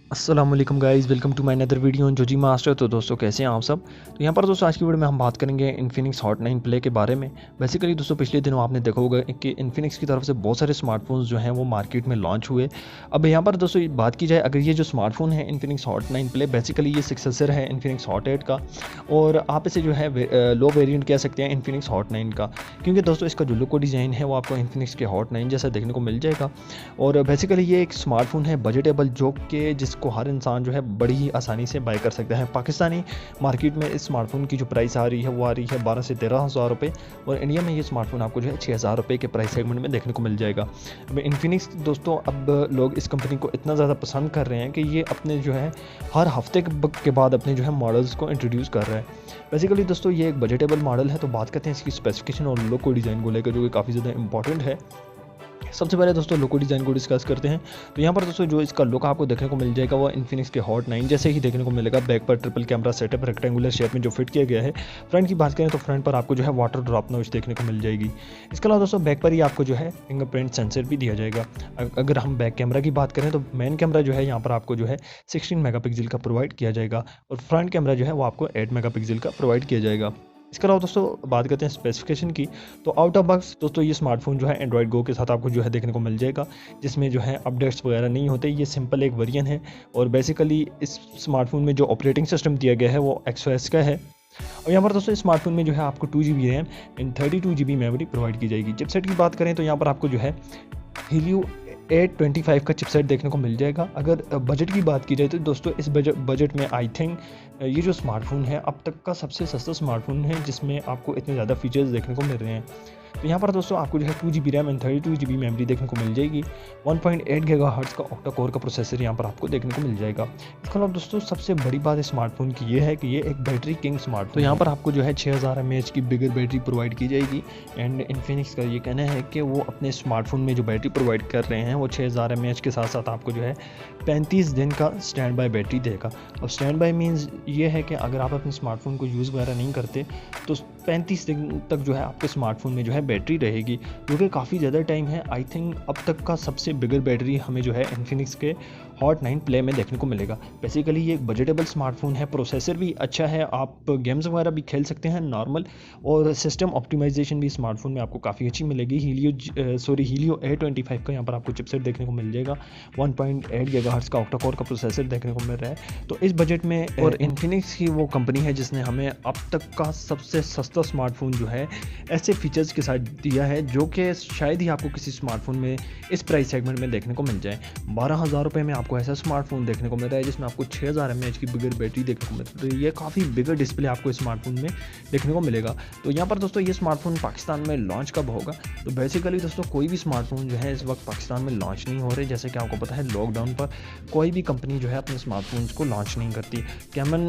अस्सलाम वालेकुम guys, welcome to my another video on जोजी मास्टर। तो दोस्तों कैसे हैं आप सब। तो यहाँ पर दोस्तों आज की वीडियो में हम बात करेंगे इन्फिनिक्स हॉट 9 प्ले के बारे में। बेसिकली दोस्तों पिछले दिनों आपने देखा होगा कि इन्फिनिक्स की तरफ से बहुत सारे स्मार्टफोन्स जो हैं वो मार्केट में लॉन्च हुए। अब यहाँ पर दोस्तों बात की जाए, अगर ये जो स्मार्टफोन है इन्फिनिक्स हॉट 9 प्ले, बेसिकली ये सक्सेसर है इन्फिनिक्स हॉट 8 का, और आप इसे जो है लो वेरियंट कह सकते हैं इन्फिनिक्स हॉट 9 का, क्योंकि दोस्तों इसका जो लुक और डिज़ाइन है वो आपको इन्फिनिक्स के हॉट 9 जैसा देखने को मिल जाएगा। और बेसिकली ये एक स्मार्टफोन है बजटेबल, जो कि जिसको हर इंसान जो है बड़ी ही आसानी से बाय कर सकता है। पाकिस्तानी मार्केट में इस स्मार्टफोन की जो प्राइस आ रही है वो आ रही है 12 से 13 हज़ार रुपये, और इंडिया में ये स्मार्टफोन आपको जो है 6 हज़ार रुपये के प्राइस सेगमेंट में देखने को मिल जाएगा। अब इन्फिनिक्स दोस्तों, अब लोग इस कंपनी को इतना ज़्यादा पसंद कर रहे हैं कि ये अपने जो है हर हफ्ते के बाद अपने जो है मॉडल्स को इंट्रोड्यूस कर रहा है। बेसिकली दोस्तों ये एक बजटेबल मॉडल है। तो बात करते हैं इसकी स्पेसिफिकेशन और लुक और डिज़ाइन को लेकर, जो कि काफ़ी ज़्यादा इंपॉर्टेंट है। सबसे पहले दोस्तों लुक और डिज़ाइन को डिस्कस करते हैं। तो यहाँ पर दोस्तों जो इसका लुक आपको देखने को मिल जाएगा वो इन्फिनिक्स के हॉट 9 जैसे ही देखने को मिलेगा। बैक पर triple camera setup rectangular shape में जो फिट किया गया है। फ्रंट की बात करें तो फ्रंट पर आपको जो है वाटर ड्रॉप नॉच देखने को मिल जाएगी। इसके अलावा दोस्तों बैक पर ही आपको जो है फिंगरप्रिंट सेंसर भी दिया जाएगा। अगर हम बैक कैमरा की बात करें तो मेन कैमरा जो है यहाँ पर आपको जो है 16 मेगापिक्सल का प्रोवाइड किया जाएगा, और फ्रंट कैमरा जो है वो आपको 8 मेगापिक्सल का प्रोवाइड किया जाएगा। इसके अलावा दोस्तों बात करते हैं स्पेसिफिकेशन की, तो आउट ऑफ बॉक्स दोस्तों ये स्मार्टफोन जो है एंड्रॉइड गो के साथ आपको जो है देखने को मिल जाएगा, जिसमें जो है अपडेट्स वगैरह नहीं होते। ये सिंपल एक वेरिएंट है, और बेसिकली इस स्मार्टफोन में जो ऑपरेटिंग सिस्टम दिया गया है वो XOS का है। और यहाँ पर दोस्तों इस स्मार्टफोन में जो है आपको 2GB RAM and 32GB memory provide की जाएगी। चिपसेट की बात करें तो यहाँ पर आपको जो है Helio 825 का चिपसेट देखने को मिल जाएगा। अगर बजट की बात की जाए तो दोस्तों इस बजट में आई थिंक ये जो स्मार्टफोन है अब तक का सबसे सस्ता स्मार्टफोन है, जिसमें आपको इतने ज़्यादा फीचर्स देखने को मिल रहे हैं। तो यहाँ पर दोस्तों आपको जो है 2GB RAM and 32GB memory देखने को मिल जाएगी। 1.8 गीगाहर्ट्ज़ का ऑक्टा कोर का प्रोसेसर यहाँ पर आपको देखने को मिल जाएगा। इसके अलावा दोस्तों सबसे बड़ी बात इस स्मार्टफोन की ये है कि ये एक बैटरी किंग स्मार्टफोन। तो यहाँ पर आपको जो है 6000 mAh की बिगर बैटरी प्रोवाइड की जाएगी, एंड इन्फिनिक्स का ये कहना है कि वो अपने स्मार्टफोन में जो बैटरी प्रोवाइड कर रहे हैं वो 6000 mAh के साथ साथ आपको जो है 35 दिन का स्टैंड बाय बैटरी देगा। अब स्टैंड बाय मीन्स ये है कि अगर आप अपने स्मार्टफोन को यूज़ वगैरह नहीं करते तो 35 दिन तक जो है आपके स्मार्टफोन में जो है बैटरी रहेगी, जो कि काफ़ी ज़्यादा टाइम है। आई थिंक अब तक का सबसे बिगर बैटरी हमें जो है इन्फिनिक्स के हॉट 9 प्ले में देखने को मिलेगा। बेसिकली ये एक बजटेबल स्मार्टफोन है, प्रोसेसर भी अच्छा है, आप गेम्स वगैरह भी खेल सकते हैं नॉर्मल, और सिस्टम ऑप्टिमाइजेशन भी स्मार्टफोन में आपको काफ़ी अच्छी मिलेगी। हीलियो 825 का यहाँ पर आपको चिपसेट देखने को मिल जाएगा। 1.8 गीगाहर्ट्ज़ का ऑक्टा कोर का प्रोसेसर देखने को मिल रहा है। तो इस बजट में और इन्फिनिक्स की वो कंपनी है जिसने हमें अब तक का सबसे सस्ता स्मार्टफोन जो है ऐसे फीचर्स के साथ दिया है, जो कि शायद ही आपको किसी स्मार्टफोन में इस प्राइस सेगमेंट में देखने को मिल जाए। 12,000 रुपये में आपको ऐसा स्मार्टफोन देखने को मिल रहा है जिसमें आपको 6000 mAh की बिगर बैटरी देखने को मिल रही है। तो ये काफ़ी बिगर डिस्प्ले आपको स्मार्टफोन में देखने को मिलेगा। तो यहाँ पर दोस्तों ये स्मार्टफोन पाकिस्तान में लॉन्च कब होगा, तो बेसिकली दोस्तों कोई भी स्मार्टफोन जो है इस वक्त पाकिस्तान में लॉन्च नहीं हो रहे। जैसे कि आपको पता है लॉकडाउन पर कोई भी कंपनी जो है अपने स्मार्टफोन्स को लॉन्च नहीं करती। कैमन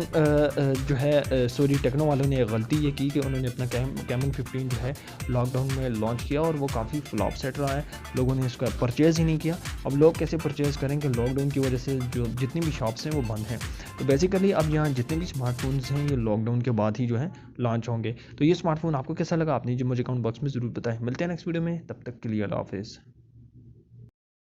जो है टेक्नो वालों ने गलती ये की कि उन्होंने अपना कैमन 15 जो है लॉकडाउन में लॉन्च किया, और वो काफ़ी फ्लॉप सेट रहा है। लोगों ने इसका परचेज़ ही नहीं किया। अब लोग कैसे परचेज़ करेंगे, लॉकडाउन की वजह से जो जितनी भी शॉप्स हैं वो बंद हैं। तो बेसिकली अब यहाँ जितने भी स्मार्टफोन्स हैं ये लॉकडाउन के बाद ही जो है लॉन्च होंगे। तो ये स्मार्टफोन आपको कैसा लगा, आपने जो मुझे कमेंट बॉक्स में ज़रूर बताएं। मिलते हैं नेक्स्ट वीडियो में, तब तक के लिए अल्लाह हाफिज़।